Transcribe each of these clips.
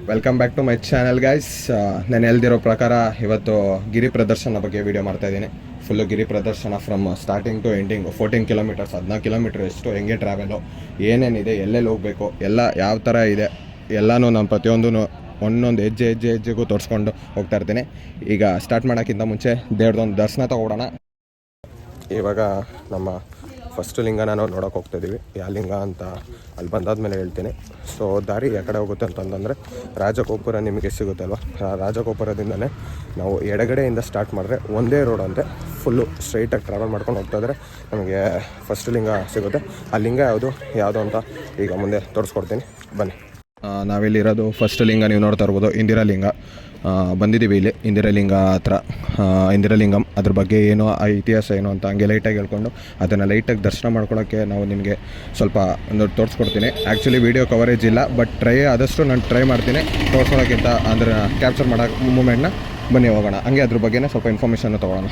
Welcome back to my channel guys. ನಾನು ಹೇಳ್ದಿರೋ ಪ್ರಕಾರ ಇವತ್ತು ಗಿರಿ ಪ್ರದರ್ಶನ ಬಗ್ಗೆ ವಿಡಿಯೋ ಮಾಡ್ತಾ ಇದ್ದೀನಿ. ಫುಲ್ಲು ಗಿರಿ ಪ್ರದರ್ಶನ from starting to ending 14 kilometres, 14 kilometre ಎಷ್ಟು, ಹೆಂಗೆ ಟ್ರಾವೆಲು, ಏನೇನಿದೆ, ಎಲ್ಲೆಲ್ಲಿ ಹೋಗಬೇಕು, ಎಲ್ಲ ಯಾವ ಥರ ಇದೆ ಎಲ್ಲನೂ ನಾನು ಪ್ರತಿಯೊಂದೂ ಒಂದೊಂದು ಹೆಜ್ಜೆಗೂ ತೋರಿಸ್ಕೊಂಡು ಹೋಗ್ತಾ ಇರ್ತೀನಿ. ಈಗ ಸ್ಟಾರ್ಟ್ ಮಾಡೋಕ್ಕಿಂತ ಮುಂಚೆ ದೇವ್ರದೊಂದು ದರ್ಶನ ತೊಗೊಳೋಣ. ಇವಾಗ ನಮ್ಮ ಫಸ್ಟ್ ಲಿಂಗನ ನಾವು ನೋಡೋಕೆ ಹೋಗ್ತಾಯಿದ್ದೀವಿ. ಯಾವ ಲಿಂಗ ಅಂತ ಅಲ್ಲಿ ಬಂದಾದ್ಮೇಲೆ ಹೇಳ್ತೀನಿ. ಸೊ ದಾರಿ ಯಾವ ಕಡೆ ಹೋಗುತ್ತೆ ಅಂತಂದರೆ ರಾಜಗೋಪುರ ನಿಮಗೆ ಸಿಗುತ್ತಲ್ವ, ರಾಜಗೋಪುರದಿಂದಲೇ ನಾವು ಎಡಗಡೆಯಿಂದ ಸ್ಟಾರ್ಟ್ ಮಾಡಿದ್ರೆ ಒಂದೇ ರೋಡ್ ಅಂತೆ, ಫುಲ್ಲು ಸ್ಟ್ರೈಟಾಗಿ ಟ್ರಾವೆಲ್ ಮಾಡ್ಕೊಂಡು ಹೋಗ್ತಾಯಿದ್ರೆ ನಮಗೆ ಫಸ್ಟ್ ಲಿಂಗ ಸಿಗುತ್ತೆ. ಆ ಲಿಂಗ ಯಾವುದು ಅಂತ ಈಗ ಮುಂದೆ ತೋರಿಸ್ಕೊಡ್ತೀನಿ, ಬನ್ನಿ. ನಾವಿಲ್ಲಿರೋದು ಫಸ್ಟ್ ಲಿಂಗ, ನೀವು ನೋಡ್ತಾ ಇರ್ಬೋದು ಇಂದಿರಾ ಲಿಂಗ. ಬಂದಿದ್ದೀವಿ ಇಲ್ಲಿ ಇಂದಿರಾಲಿಂಗ ಹತ್ರ. ಇಂದಿರಾಲಿಂಗಂ ಅದ್ರ ಬಗ್ಗೆ ಏನು, ಆ ಇತಿಹಾಸ ಏನು ಅಂತ ಹಂಗೆ ಲೈಟಾಗಿ ಹೇಳ್ಕೊಂಡು ಅದನ್ನು ಲೈಟಾಗಿ ದರ್ಶನ ಮಾಡ್ಕೊಳ್ಳೋಕ್ಕೆ ನಾವು ನಿಮಗೆ ಸ್ವಲ್ಪ ಒಂದು ತೋರಿಸ್ಕೊಡ್ತೀನಿ. ಆ್ಯಕ್ಚುಲಿ ವೀಡಿಯೋ ಕವರೇಜ್ ಇಲ್ಲ, ಬಟ್ ಆದಷ್ಟು ನಾನು ಟ್ರೈ ಮಾಡ್ತೀನಿ ತೋರಿಸ್ಕೊಳ್ಳೋಕ್ಕಿಂತ, ಅಂದರೆ ಕ್ಯಾಪ್ಚರ್ ಮಾಡೋ ಮೂಮೆಂಟ್ನ. ಬನ್ನಿ ಹೋಗೋಣ, ಹಂಗೆ ಅದ್ರ ಬಗ್ಗೆನೇ ಸ್ವಲ್ಪ ಇನ್ಫಾರ್ಮೇಷನ್ನು ತೊಗೊಳ್ಳೋಣ.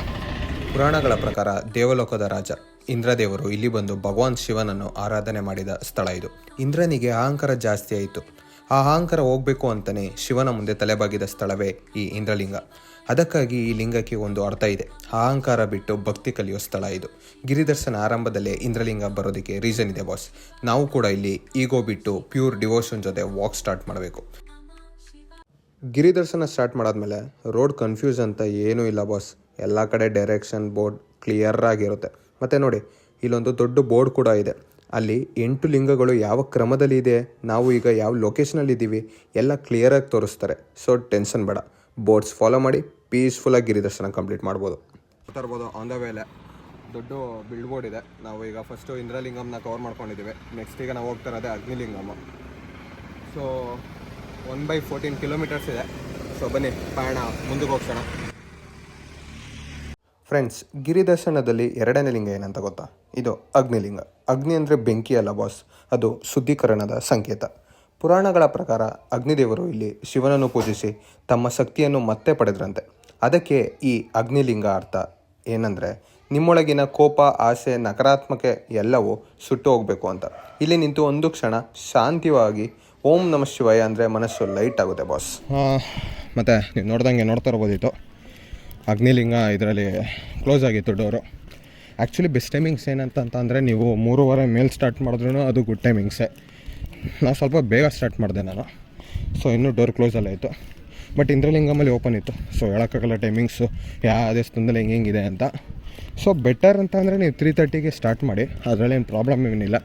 ಪುರಾಣಗಳ ಪ್ರಕಾರ ದೇವಲೋಕದ ರಾಜ ಇಂದ್ರದೇವರು ಇಲ್ಲಿ ಬಂದು ಭಗವಾನ್ ಶಿವನನ್ನು ಆರಾಧನೆ ಮಾಡಿದ ಸ್ಥಳ ಇದು. ಇಂದ್ರನಿಗೆ ಅಹಂಕಾರ ಜಾಸ್ತಿ ಆಯಿತು. ಆ ಅಹಂಕಾರ ಹೋಗಬೇಕು ಅಂತಲೇ ಶಿವನ ಮುಂದೆ ತಲೆಬಾಗಿದ ಸ್ಥಳವೇ ಈ ಇಂದ್ರಲಿಂಗ. ಅದಕ್ಕಾಗಿ ಈ ಲಿಂಗಕ್ಕೆ ಒಂದು ಅರ್ಥ ಇದೆ. ಅಹಂಕಾರ ಬಿಟ್ಟು ಭಕ್ತಿ ಕಲಿಯೋ ಸ್ಥಳ ಇದು. ಗಿರಿದರ್ಶನ ಆರಂಭದಲ್ಲೇ ಇಂದ್ರಲಿಂಗ ಬರೋದಕ್ಕೆ ರೀಸನ್ ಇದೆ ಬಾಸ್. ನಾವು ಕೂಡ ಇಲ್ಲಿ ಈಗೋ ಬಿಟ್ಟು ಪ್ಯೂರ್ ಡಿವೋಷನ್ ಜೊತೆ ವಾಕ್ ಸ್ಟಾರ್ಟ್ ಮಾಡಬೇಕು. ಗಿರಿದರ್ಶನ ಸ್ಟಾರ್ಟ್ ಮಾಡಾದ್ಮೇಲೆ ರೋಡ್ ಕನ್ಫ್ಯೂಸ್ ಅಂತ ಏನೂ ಇಲ್ಲ ಬಾಸ್. ಎಲ್ಲ ಕಡೆ ಡೈರೆಕ್ಷನ್ ಬೋರ್ಡ್ ಕ್ಲಿಯರ್ ಆಗಿರುತ್ತೆ. ಮತ್ತು ನೋಡಿ, ಇಲ್ಲೊಂದು ದೊಡ್ಡ ಬೋರ್ಡ್ ಕೂಡ ಇದೆ. ಅಲ್ಲಿ 8 ಲಿಂಗಗಳು ಯಾವ ಕ್ರಮದಲ್ಲಿ ಇದೆ, ನಾವು ಈಗ ಯಾವ ಲೊಕೇಶನಲ್ಲಿದ್ದೀವಿ ಎಲ್ಲ ಕ್ಲಿಯರಾಗಿ ತೋರಿಸ್ತಾರೆ. ಸೊ ಟೆನ್ಷನ್ ಬೇಡ, ಬೋರ್ಡ್ಸ್ ಫಾಲೋ ಮಾಡಿ ಪೀಸ್ಫುಲ್ಲಾಗಿ ಗಿರಿದರ್ಶನ ಕಂಪ್ಲೀಟ್ ಮಾಡ್ಬೋದು. ತರ್ಬೋದು ಆನ್ ದ ವೇಲೆ ದೊಡ್ಡ ಬಿಲ್ಡ್ ಬೋರ್ಡ್ ಇದೆ. ನಾವು ಈಗ ಫಸ್ಟು ಇಂದ್ರಲಿಂಗಮ್ನ ಕವರ್ ಮಾಡ್ಕೊಂಡಿದ್ದೀವಿ. ನೆಕ್ಸ್ಟ್ ಈಗ ನಾವು ಹೋಗ್ತಾ ಇರೋದೇ ಅಗ್ನಿಲಿಂಗಮ್ಮ. ಸೊ 1/14 ಕಿಲೋಮೀಟರ್ಸ್ ಇದೆ. ಸೊ ಬನ್ನಿ ಪಯಣ ಮುಂದಕ್ಕೆ ಹೋಗ್ಸೋಣ. ಫ್ರೆಂಡ್ಸ್, ಗಿರಿದರ್ಶನದಲ್ಲಿ ಎರಡನೇ ಲಿಂಗ ಏನಂತ ಗೊತ್ತಾ? ಇದು ಅಗ್ನಿಲಿಂಗ. ಅಗ್ನಿ ಅಂದರೆ ಬೆಂಕಿ ಅಲ್ಲ ಬಾಸ್, ಅದು ಶುದ್ಧೀಕರಣದ ಸಂಕೇತ. ಪುರಾಣಗಳ ಪ್ರಕಾರ ಅಗ್ನಿದೇವರು ಇಲ್ಲಿ ಶಿವನನ್ನು ಪೂಜಿಸಿ ತಮ್ಮ ಶಕ್ತಿಯನ್ನು ಮತ್ತೆ ಪಡೆದ್ರಂತೆ. ಅದಕ್ಕೆ ಈ ಅಗ್ನಿಲಿಂಗ ಅರ್ಥ ಏನಂದರೆ ನಿಮ್ಮೊಳಗಿನ ಕೋಪ, ಆಸೆ, ನಕಾರಾತ್ಮಕ ಎಲ್ಲವೂ ಸುಟ್ಟು ಹೋಗಬೇಕು ಅಂತ. ಇಲ್ಲಿ ನಿಂತು ಒಂದು ಕ್ಷಣ ಶಾಂತಿಯಾಗಿ ಓಂ ನಮಃ ಶಿವಾಯ ಅಂದರೆ ಮನಸ್ಸು ಲೈಟ್ ಆಗುತ್ತೆ ಬಾಸ್. ಮತ್ತು ನೀವು ನೋಡ್ದಂಗೆ ನೋಡ್ತಾ ಇರ್ಬೋದಿತ್ತು, ಅಗ್ನಿಲಿಂಗ ಇದರಲ್ಲಿ ಕ್ಲೋಸ್ ಆಗಿತ್ತು ಡೋರು. ಆ್ಯಕ್ಚುಲಿ ಬೆಸ್ಟ್ ಟೈಮಿಂಗ್ಸ್ ಏನಂತ ಅಂದರೆ ನೀವು 3:30 ಮೇಲೆ ಸ್ಟಾರ್ಟ್ ಮಾಡಿದ್ರೂ ಅದು ಗುಡ್ ಟೈಮಿಂಗ್ಸೇ. ನಾವು ಸ್ವಲ್ಪ ಬೇಗ ಸ್ಟಾರ್ಟ್ ಮಾಡಿದೆ ನಾನು. ಸೊ ಇನ್ನೂ ಡೋರ್ ಕ್ಲೋಸಲ್ಲೇ ಇತ್ತು, ಬಟ್ ಇಂದ್ರಲಿಂಗಮಲ್ಲಿ ಓಪನ್ ಇತ್ತು. ಸೊ ಹೇಳೋಕ್ಕಾಗಲ್ಲ ಟೈಮಿಂಗ್ಸು ಯಾವುದೇ ಸ್ಥಳದಲ್ಲಿ ಹೆಂಗಿದೆ ಅಂತ. ಸೊ ಬೆಟರ್ ಅಂತ ಅಂದರೆ ನೀವು 3:30ಗೆ ಸ್ಟಾರ್ಟ್ ಮಾಡಿ, ಅದರಲ್ಲೇನು ಪ್ರಾಬ್ಲಮ್ ಏನಿಲ್ಲ,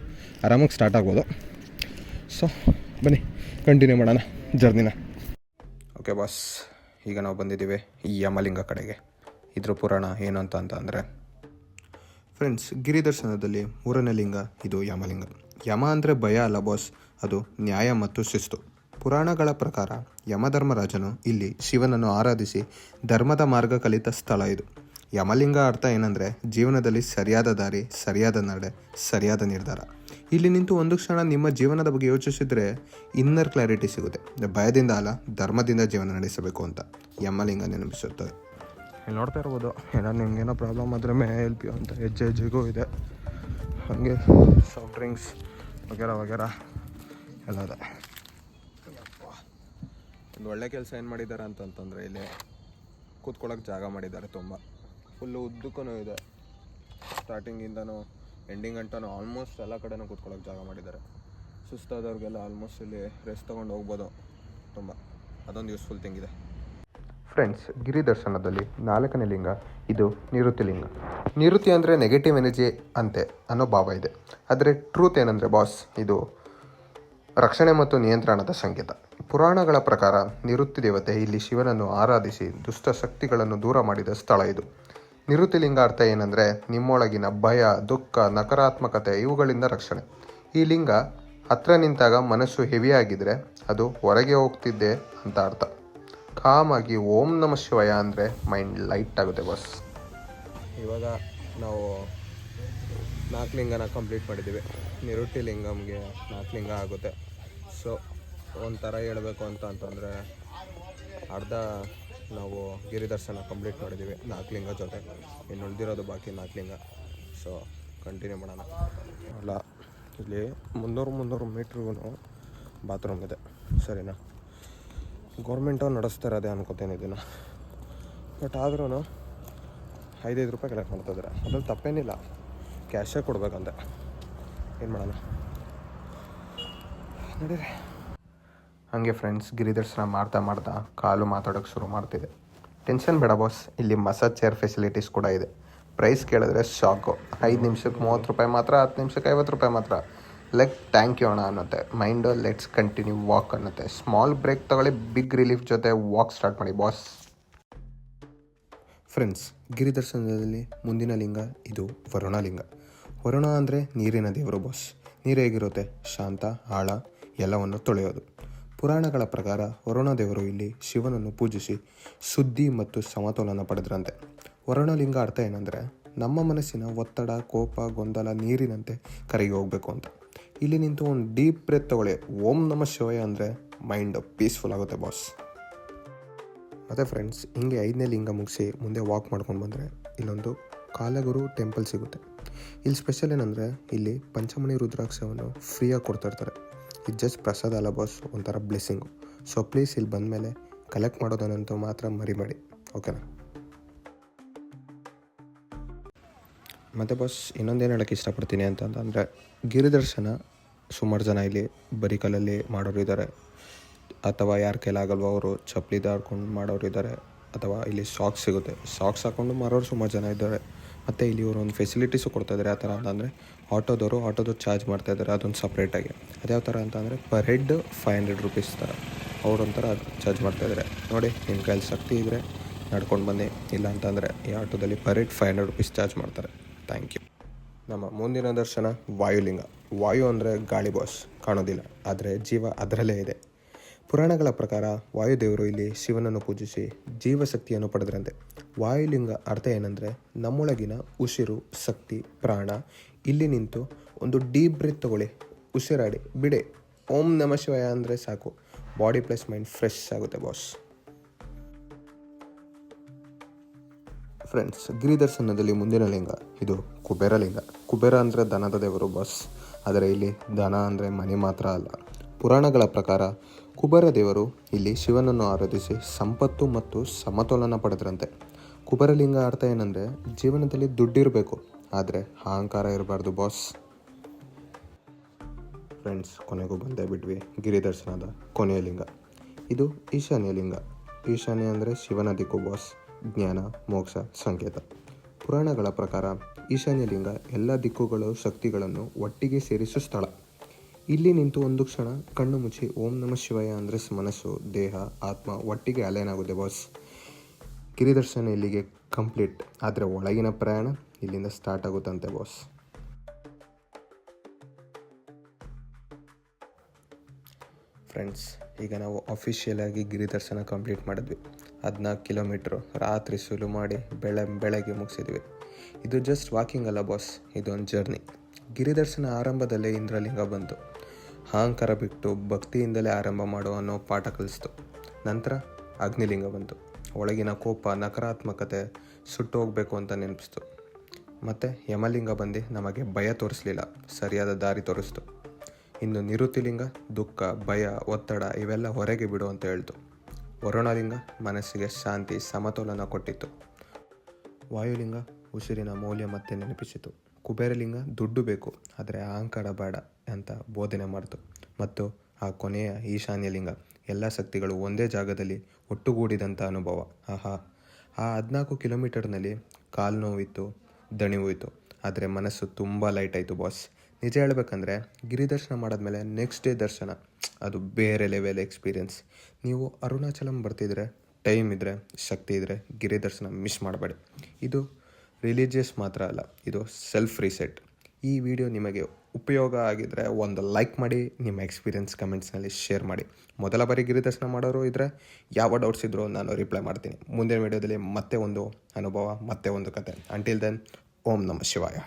ಆರಾಮಾಗಿ ಸ್ಟಾರ್ಟ್ ಆಗ್ಬೋದು. ಸೊ ಬನ್ನಿ ಕಂಟಿನ್ಯೂ ಮಾಡೋಣ ಜರ್ನಿನ. ಓಕೆ ಬಾಸ್, ಈಗ ನಾವು ಬಂದಿದ್ದೀವಿ ಈ ಯಮಲಿಂಗ ಕಡೆಗೆ. ಇದ್ರ ಪುರಾಣ ಏನು ಅಂದರೆ ಫ್ರೆಂಡ್ಸ್, ಗಿರಿದರ್ಶನದಲ್ಲಿ 3ನೇ ಲಿಂಗ ಇದು ಯಮಲಿಂಗ. ಯಮ ಅಂದರೆ ಭಯ ಅಲ್ಲ ಬಾಸ್, ಅದು ನ್ಯಾಯ ಮತ್ತು ಶಿಸ್ತು. ಪುರಾಣಗಳ ಪ್ರಕಾರ ಯಮಧರ್ಮರಾಜನು ಇಲ್ಲಿ ಶಿವನನ್ನು ಆರಾಧಿಸಿ ಧರ್ಮದ ಮಾರ್ಗ ಕಲಿತ ಸ್ಥಳ ಇದು. ಯಮಲಿಂಗ ಅರ್ಥ ಏನಂದರೆ ಜೀವನದಲ್ಲಿ ಸರಿಯಾದ ದಾರಿ, ಸರಿಯಾದ ನಡೆ, ಸರಿಯಾದ ನಿರ್ಧಾರ. ಇಲ್ಲಿ ನಿಂತು ಒಂದು ಕ್ಷಣ ನಿಮ್ಮ ಜೀವನದ ಬಗ್ಗೆ ಯೋಚಿಸಿದರೆ ಇನ್ನರ್ ಕ್ಲಾರಿಟಿ ಸಿಗುತ್ತೆ. ಭಯದಿಂದ ಅಲ್ಲ, ಧರ್ಮದಿಂದ ಜೀವನ ನಡೆಸಬೇಕು ಅಂತ ಯಮಲಿಂಗ ನೆನಪಿಸುತ್ತದೆ. ಇಲ್ಲಿ ನೋಡ್ತಾ ಇರ್ಬೋದು, ಏನೋ ನಿಮಗೇನೋ ಪ್ರಾಬ್ಲಮ್ ಆದರೆ ಹೆಲ್ಪ್ ಯು ಅಂತ ಹೆಜ್ಜೆಗೂ ಇದೆ. ಹಾಗೆ ಸಾಫ್ಟ್ ಡ್ರಿಂಕ್ಸ್ ವಗೇರ ಎಲ್ಲ ಇದೆ. ಒಂದು ಒಳ್ಳೆ ಕೆಲಸ ಏನು ಮಾಡಿದ್ದಾರೆ ಅಂತಂದರೆ ಇಲ್ಲಿ ಕೂತ್ಕೊಳ್ಳೋಕೆ ಜಾಗ ಮಾಡಿದ್ದಾರೆ. ತುಂಬ ಫುಲ್ಲು ಉದ್ದಕ್ಕೂ ಇದೆ, ಸ್ಟಾರ್ಟಿಂಗಿಂದನೂ ಎಂಡಿಂಗ್ ಗಂಟನೂ ಆಲ್ಮೋಸ್ಟ್ ಎಲ್ಲ ಕಡೆನೂ ಕೂತ್ಕೊಳ್ಳೋಕೆ ಜಾಗ ಮಾಡಿದ್ದಾರೆ. ಸುಸ್ತಾದವ್ರಿಗೆಲ್ಲ ಆಲ್ಮೋಸ್ಟ್ ಇಲ್ಲಿ ರೆಸ್ಟ್ ತೊಗೊಂಡು ಹೋಗ್ಬೋದು. ತುಂಬ ಅದೊಂದು ಯೂಸ್ಫುಲ್ ಥಿಂಗ್ ಇದೆ. ಫ್ರೆಂಡ್ಸ್, ಗಿರಿದರ್ಶನದಲ್ಲಿ 4ನೇ ಲಿಂಗ ಇದು ನಿವೃತ್ತಿ ಲಿಂಗ. ನಿವೃತ್ತಿ ಅಂದರೆ ನೆಗೆಟಿವ್ ಎನರ್ಜಿ ಅಂತೆ ಅನ್ನೋ ಭಾವ ಇದೆ. ಆದರೆ ಟ್ರೂತ್ ಏನಂದರೆ ಬಾಸ್, ಇದು ರಕ್ಷಣೆ ಮತ್ತು ನಿಯಂತ್ರಣದ ಸಂಕೇತ. ಪುರಾಣಗಳ ಪ್ರಕಾರ ನಿವೃತ್ತಿ ದೇವತೆ ಇಲ್ಲಿ ಶಿವನನ್ನು ಆರಾಧಿಸಿ ದುಷ್ಟ ಶಕ್ತಿಗಳನ್ನು ದೂರ ಮಾಡಿದ ಸ್ಥಳ ಇದು. ನಿವೃತ್ತಿ ಲಿಂಗ ಅರ್ಥ ಏನಂದರೆ ನಿಮ್ಮೊಳಗಿನ ಭಯ, ದುಃಖ, ನಕಾರಾತ್ಮಕತೆ ಇವುಗಳಿಂದ ರಕ್ಷಣೆ. ಈ ಲಿಂಗ ಹತ್ರ ನಿಂತಾಗ ಮನಸ್ಸು ಹೆವಿಯಾಗಿದ್ದರೆ ಅದು ಹೊರಗೆ ಹೋಗ್ತಿದ್ದೆ ಅಂತ ಅರ್ಥ. ಕಾಮಾಗಿ ಓಂ ನಮಃ ಶಿವಾಯ ಅಂದರೆ ಮೈಂಡ್ ಲೈಟ್ ಆಗುತ್ತೆ ಬಾಸ್. ಇವಾಗ ನಾವು 4 ಲಿಂಗನ ಕಂಪ್ಲೀಟ್ ಮಾಡಿದ್ದೀವಿ. ನಿವೃತ್ತಿ ಲಿಂಗಮ್ಗೆ 4 ಲಿಂಗ ಆಗುತ್ತೆ. ಸೊ ಒಂಥರ ಹೇಳಬೇಕು ಅಂತಂದರೆ ಅರ್ಧ ನಾವು ಗಿರಿದರ್ಶನ ಕಂಪ್ಲೀಟ್ ಮಾಡಿದ್ದೀವಿ 4 ಲಿಂಗ ಜೊತೆ. ಇನ್ನು ಉಳಿದಿರೋದು ಬಾಕಿ 4 ಲಿಂಗ. ಸೊ ಕಂಟಿನ್ಯೂ ಮಾಡೋಣ. ಅಲ್ಲ, ಇಲ್ಲಿ 300 ಮೀಟ್ರಿಗೂ ಬಾತ್ರೂಮ್ ಇದೆ, ಸರಿನಾ? ಗೌರ್ಮೆಂಟು ನಡೆಸ್ತಾರೆ ಅದೇ ಅನ್ಕೋತೇನೆ ಇದನ್ನು. ಬಟ್ ಆದ್ರೂ 5 ರೂಪಾಯಿ ಕಲೆಕ್ಟ್ ಮಾಡ್ತಾಯಿದ್ದಾರೆ. ಅದ್ರಲ್ಲಿ ತಪ್ಪೇನಿಲ್ಲ, ಕ್ಯಾಶೇ ಕೊಡ್ಬೇಕಂತೆ. ಏನು ಮಾಡೋಣ ನಡೀರಿ. ಹಾಗೆ ಫ್ರೆಂಡ್ಸ್, ಗಿರಿದರ್ಶನ ಮಾಡ್ತಾ ಕಾಲು ಮಾತಾಡೋಕ್ಕೆ ಶುರು ಮಾಡ್ತಿದೆ. ಟೆನ್ಷನ್ ಬೇಡ ಬಾಸ್, ಇಲ್ಲಿ ಮಸಾಜ್ ಚೇರ್ ಫೆಸಿಲಿಟೀಸ್ ಕೂಡ ಇದೆ. ಪ್ರೈಸ್ ಕೇಳಿದ್ರೆ ಶಾಕು. 5 ನಿಮಿಷಕ್ಕೆ 30 ರೂಪಾಯಿ ಮಾತ್ರ, 10 ನಿಮಿಷಕ್ಕೆ 50 ರೂಪಾಯಿ ಮಾತ್ರ. ಲೈಕ್ ಥ್ಯಾಂಕ್ ಯು ಅಣ್ಣ ಅನ್ನುತ್ತೆ. ಮೈಂಡು ಲೆಟ್ಸ್ ಕಂಟಿನ್ಯೂ ವಾಕ್ ಅನ್ನುತ್ತೆ. ಸ್ಮಾಲ್ ಬ್ರೇಕ್ ತಗೊಳ್ಳಿ, ಬಿಗ್ ರಿಲೀಫ್ ಜೊತೆ ವಾಕ್ ಸ್ಟಾರ್ಟ್ ಮಾಡಿ ಬಾಸ್. ಫ್ರೆಂಡ್ಸ್, ಗಿರಿದರ್ಶನದಲ್ಲಿ ಮುಂದಿನ ಲಿಂಗ ಇದು ವರುಣಲಿಂಗ. ವರುಣ ಅಂದರೆ ನೀರಿನ ದೇವರು ಬಾಸ್. ನೀರು ಹೇಗಿರುತ್ತೆ? ಶಾಂತ, ಆಳ, ಎಲ್ಲವನ್ನು ತೊಳೆಯೋದು. ಪುರಾಣಗಳ ಪ್ರಕಾರ ವರುಣ ದೇವರು ಇಲ್ಲಿ ಶಿವನನ್ನು ಪೂಜಿಸಿ ಶುದ್ಧಿ ಮತ್ತು ಸಮತೋಲನ ಪಡೆದ್ರಂತೆ. ವರುಣಲಿಂಗ ಅರ್ಥ ಏನಂದರೆ ನಮ್ಮ ಮನಸ್ಸಿನ ಒತ್ತಡ, ಕೋಪ, ಗೊಂದಲ ನೀರಿನಂತೆ ಕರಗಿ ಹೋಗಬೇಕು ಅಂತ. ಇಲ್ಲಿ ನಿಂತು ಒಂದು ಡೀಪ್ ಬ್ರೆತ್ ತಗೊಳ್ಳಿ. ಓಂ ನಮಃ ಶಿವಾಯ ಅಂದರೆ ಮೈಂಡ್ ಪೀಸ್ಫುಲ್ ಆಗುತ್ತೆ ಬಾಸ್. ಮತ್ತು ಫ್ರೆಂಡ್ಸ್, ಹಿಂಗೆ 5ನೇ ಲಿಂಗ ಮುಗಿಸಿ ಮುಂದೆ ವಾಕ್ ಮಾಡ್ಕೊಂಡು ಬಂದರೆ ಇಲ್ಲೊಂದು ಕಾಲಗುರು ಟೆಂಪಲ್ ಸಿಗುತ್ತೆ. ಇಲ್ಲಿ ಸ್ಪೆಷಲ್ ಏನಂದರೆ ಇಲ್ಲಿ ಪಂಚಮಣಿ ರುದ್ರಾಕ್ಷವನ್ನು ಫ್ರೀಯಾಗಿ ಕೊಡ್ತಾಯಿರ್ತಾರೆ. ಇದು ಜಸ್ಟ್ ಪ್ರಸಾದ ಅಲ್ಲ ಬಾಸ್, ಒಂಥರ ಬ್ಲೆಸ್ಸಿಂಗು. ಸೊ ಪ್ಲೀಸ್ ಇಲ್ಲಿ ಬಂದಮೇಲೆ ಕಲೆಕ್ಟ್ ಮಾಡೋದನ್ನಂತೂ ಮಾತ್ರ ಮರಿಬೇಡಿ, ಓಕೆನಾ? ಮತ್ತು ಬಾಸ್, ಇನ್ನೊಂದೇನು ಹೇಳೋಕ್ಕೆ ಇಷ್ಟಪಡ್ತೀನಿ ಅಂತಂದರೆ ಗಿರಿದರ್ಶನ ಸುಮಾರು ಜನ ಇಲ್ಲಿ ಬರೀ ಕಲ್ಲಲ್ಲಿ ಮಾಡೋರು ಇದ್ದಾರೆ, ಅಥವಾ ಯಾರ ಕೈಲಾಗಲ್ವೋ ಅವರು ಚಪ್ಪಲಿ ದಾಡ್ಕೊಂಡು ಮಾಡೋರು ಇದ್ದಾರೆ, ಅಥವಾ ಇಲ್ಲಿ ಸಾಕ್ಸ್ ಸಿಗುತ್ತೆ, ಸಾಕ್ಸ್ ಹಾಕ್ಕೊಂಡು ಮಾರೋರು ಸುಮಾರು ಜನ ಇದ್ದಾರೆ. ಮತ್ತು ಇಲ್ಲಿ ಇವರು ಒಂದು ಫೆಸಿಲಿಟೀಸು ಕೊಡ್ತಾಯಿದ್ದಾರೆ. ಯಾವ ಥರ ಅಂತಂದರೆ ಆಟೋದು ಚಾರ್ಜ್ ಮಾಡ್ತಾಯಿದ್ದಾರೆ, ಅದೊಂದು ಸಪ್ರೇಟಾಗಿ. ಅದ್ಯಾವ ಥರ ಅಂತಂದರೆ ಪರ್ ಹೆಡ್ 500 ರೂಪೀಸ್ ಥರ ಅವರೊಂಥರ ಚಾರ್ಜ್ ಮಾಡ್ತಾಯಿದ್ದಾರೆ. ನೋಡಿ, ನಿಮ್ಮ ಕೈಯಲ್ಲಿ ಶಕ್ತಿ ಇದ್ದರೆ ನಡ್ಕೊಂಡು ಬನ್ನಿ, ಇಲ್ಲ ಅಂತಂದರೆ ಈ ಆಟೋದಲ್ಲಿ ಪರ್ ಹೆಡ್ 500 ರೂಪೀಸ್ ಚಾರ್ಜ್ ಮಾಡ್ತಾರೆ. Thank you. ನಮ್ಮ ಮುಂದಿನ ದರ್ಶನ ವಾಯುಲಿಂಗ. ವಾಯು ಅಂದರೆ ಗಾಳಿ ಬಾಸ್, ಕಾಣೋದಿಲ್ಲ, ಆದರೆ ಜೀವ ಅದರಲ್ಲೇ ಇದೆ. ಪುರಾಣಗಳ ಪ್ರಕಾರ ವಾಯುದೇವರು ಇಲ್ಲಿ ಶಿವನನ್ನು ಪೂಜಿಸಿ ಜೀವಶಕ್ತಿಯನ್ನು ಪಡೆದ್ರಂತೆ. ವಾಯುಲಿಂಗ ಅರ್ಥ ಏನಂದರೆ ನಮ್ಮೊಳಗಿನ ಉಸಿರು, ಶಕ್ತಿ, ಪ್ರಾಣ. ಇಲ್ಲಿ ನಿಂತು ಒಂದು ಡೀಪ್ ಬ್ರೀತ್ ತಗೊಳ್ಳಿ, ಉಸಿರಾಡಿ ಬಿಡಿ. ಓಂ ನಮಃ ಶಿವಾಯ ಅಂದರೆ ಸಾಕು, ಬಾಡಿ ಪ್ಲಸ್ ಮೈಂಡ್ ಫ್ರೆಶ್ ಆಗುತ್ತೆ ಬಾಸ್. ಫ್ರೆಂಡ್ಸ್, ಗಿರಿದರ್ಶನದಲ್ಲಿ ಮುಂದಿನ ಲಿಂಗ ಇದು ಕುಬೇರಲಿಂಗ. ಕುಬೇರ ಅಂದರೆ ದನದ ದೇವರು ಬಾಸ್, ಆದರೆ ಇಲ್ಲಿ ದನ ಅಂದರೆ ಮನೆ ಮಾತ್ರ ಅಲ್ಲ. ಪುರಾಣಗಳ ಪ್ರಕಾರ ಕುಬೇರ ದೇವರು ಇಲ್ಲಿ ಶಿವನನ್ನು ಆರಾಧಿಸಿ ಸಂಪತ್ತು ಮತ್ತು ಸಮತೋಲನ ಪಡೆದ್ರಂತೆ. ಕುಬೇರಲಿಂಗ ಅರ್ಥ ಏನಂದರೆ ಜೀವನದಲ್ಲಿ ದುಡ್ಡಿರಬೇಕು, ಆದರೆ ಅಹಂಕಾರ ಇರಬಾರ್ದು ಬಾಸ್. ಫ್ರೆಂಡ್ಸ್, ಕೊನೆಗೂ ಬಂದೇ ಬಿಟ್ವಿ ಗಿರಿದರ್ಶನದ ಕೊನೆಯ ಲಿಂಗ. ಇದು ಈಶಾನ್ಯ ಲಿಂಗ. ಈಶಾನ್ಯ ಅಂದರೆ ಶಿವನ ದಿಕ್ಕು ಬಾಸ್, ಜ್ಞಾನ, ಮೋಕ್ಷ ಸಂಕೇತ. ಪುರಾಣಗಳ ಪ್ರಕಾರ ಈಶಾನ್ಯ ಲಿಂಗ ಎಲ್ಲ ದಿಕ್ಕುಗಳು ಶಕ್ತಿಗಳನ್ನು ಒಟ್ಟಿಗೆ ಸೇರಿಸುವ ಸ್ಥಳ. ಇಲ್ಲಿ ನಿಂತು ಒಂದು ಕ್ಷಣ ಕಣ್ಣು ಮುಚ್ಚಿ ಓಂ ನಮಃ ಶಿವಾಯ ಅಂದರೆ ಮನಸ್ಸು, ದೇಹ, ಆತ್ಮ ಒಟ್ಟಿಗೆ ಅಲೈನಾಗುತ್ತೆ ಬಾಸ್. ಗಿರಿದರ್ಶನ ಇಲ್ಲಿಗೆ ಕಂಪ್ಲೀಟ್, ಆದರೆ ಒಳಗಿನ ಪ್ರಯಾಣ ಇಲ್ಲಿಂದ ಸ್ಟಾರ್ಟ್ ಆಗುತ್ತಂತೆ ಬಾಸ್. ಫ್ರೆಂಡ್ಸ್, ಈಗ ನಾವು ಅಫಿಷಿಯಲಾಗಿ ಗಿರಿದರ್ಶನ ಕಂಪ್ಲೀಟ್ ಮಾಡಿದ್ವಿ. 14 ಕಿಲೋಮೀಟ್ರು ರಾತ್ರಿ ಸುಲು ಮಾಡಿ ಬೆಳಗ್ಗೆ ಮುಗಿಸಿದ್ವಿ. ಇದು ಜಸ್ಟ್ ವಾಕಿಂಗ್ ಅಲ್ಲ ಬಾಸ್, ಇದೊಂದು ಜರ್ನಿ. ಗಿರಿದರ್ಶನ ಆರಂಭದಲ್ಲೇ ಇಂದ್ರಲಿಂಗ ಬಂತು. ಅಹಂಕಾರ ಬಿಟ್ಟು ಭಕ್ತಿಯಿಂದಲೇ ಆರಂಭ ಮಾಡೋ ಅನ್ನೋ ಪಾಠ ಕಲಿಸ್ತು. ನಂತರ ಅಗ್ನಿಲಿಂಗ ಬಂತು. ಒಳಗಿನ ಕೋಪ, ನಕಾರಾತ್ಮಕತೆ ಸುಟ್ಟು ಹೋಗಬೇಕು ಅಂತ ನೆನಪಿಸ್ತು. ಮತ್ತು ಯಮಲಿಂಗ ಬಂದು ನಮಗೆ ಭಯ ತೋರಿಸಲಿಲ್ಲ, ಸರಿಯಾದ ದಾರಿ ತೋರಿಸ್ತು. ಇನ್ನು ನಿವೃತ್ತಿಲಿಂಗ ದುಃಖ, ಭಯ, ಒತ್ತಡ ಇವೆಲ್ಲ ಹೊರಗೆ ಬಿಡು ಅಂತ ಹೇಳ್ತು. ವರುಣಲಿಂಗ ಮನಸ್ಸಿಗೆ ಶಾಂತಿ, ಸಮತೋಲನ ಕೊಟ್ಟಿತ್ತು. ವಾಯುಲಿಂಗ ಉಸಿರಿನ ಮೌಲ್ಯ ಮತ್ತೆ ನೆನಪಿಸಿತು. ಕುಬೇರಲಿಂಗ ದುಡ್ಡು ಬೇಕು, ಆದರೆ ಅಹಂಕಾರ ಬೇಡ ಅಂತ ಬೋಧನೆ ಮಾಡಿತು. ಮತ್ತು ಆ ಕೊನೆಯ ಈಶಾನ್ಯಲಿಂಗ ಎಲ್ಲ ಶಕ್ತಿಗಳು ಒಂದೇ ಜಾಗದಲ್ಲಿ ಒಟ್ಟುಗೂಡಿದಂಥ ಅನುಭವ. ಆಹಾ, ಆ 14 ಕಿಲೋಮೀಟರ್ನಲ್ಲಿ ಕಾಲು ನೋವಿತ್ತು, ದಣಿವು ಇತ್ತು, ಆದರೆ ಮನಸ್ಸು ತುಂಬ ಲೈಟ್ ಆಯಿತು ಬಾಸ್. ನಿಜ ಹೇಳಬೇಕಂದ್ರೆ ಗಿರಿದರ್ಶನ ಮಾಡಿದ್ಮೇಲೆ ನೆಕ್ಸ್ಟ್ ಡೇ ದರ್ಶನ ಅದು ಬೇರೆ ಲೆವೆಲ್ ಎಕ್ಸ್ಪೀರಿಯನ್ಸ್. ನೀವು ಅರುಣಾಚಲಂ ಬರ್ತಿದ್ರೆ, ಟೈಮ್ ಇದ್ದರೆ, ಶಕ್ತಿ ಇದ್ದರೆ ಗಿರಿದರ್ಶನ ಮಿಸ್ ಮಾಡಬೇಡಿ. ಇದು ರಿಲಿಜಿಯಸ್ ಮಾತ್ರ ಅಲ್ಲ, ಇದು ಸೆಲ್ಫ್ ರೀಸೆಟ್. ಈ ವಿಡಿಯೋ ನಿಮಗೆ ಉಪಯೋಗ ಆಗಿದ್ದರೆ ಒಂದು ಲೈಕ್ ಮಾಡಿ, ನಿಮ್ಮ ಎಕ್ಸ್ಪೀರಿಯನ್ಸ್ ಕಮೆಂಟ್ಸ್ನಲ್ಲಿ ಶೇರ್ ಮಾಡಿ. ಮೊದಲ ಬಾರಿ ಗಿರಿದರ್ಶನ ಮಾಡೋರು ಇದ್ದರೆ ಯಾವ ಡೌಟ್ಸ್ ಇದ್ದರೂ ನಾನು ರಿಪ್ಲೈ ಮಾಡ್ತೀನಿ. ಮುಂದಿನ ವಿಡಿಯೋದಲ್ಲಿ ಮತ್ತೆ ಒಂದು ಅನುಭವ, ಮತ್ತೆ ಒಂದು ಕತೆ. ಅಂಟಿಲ್ ದೆನ್, ಓಂ ನಮಃ ಶಿವಾಯ.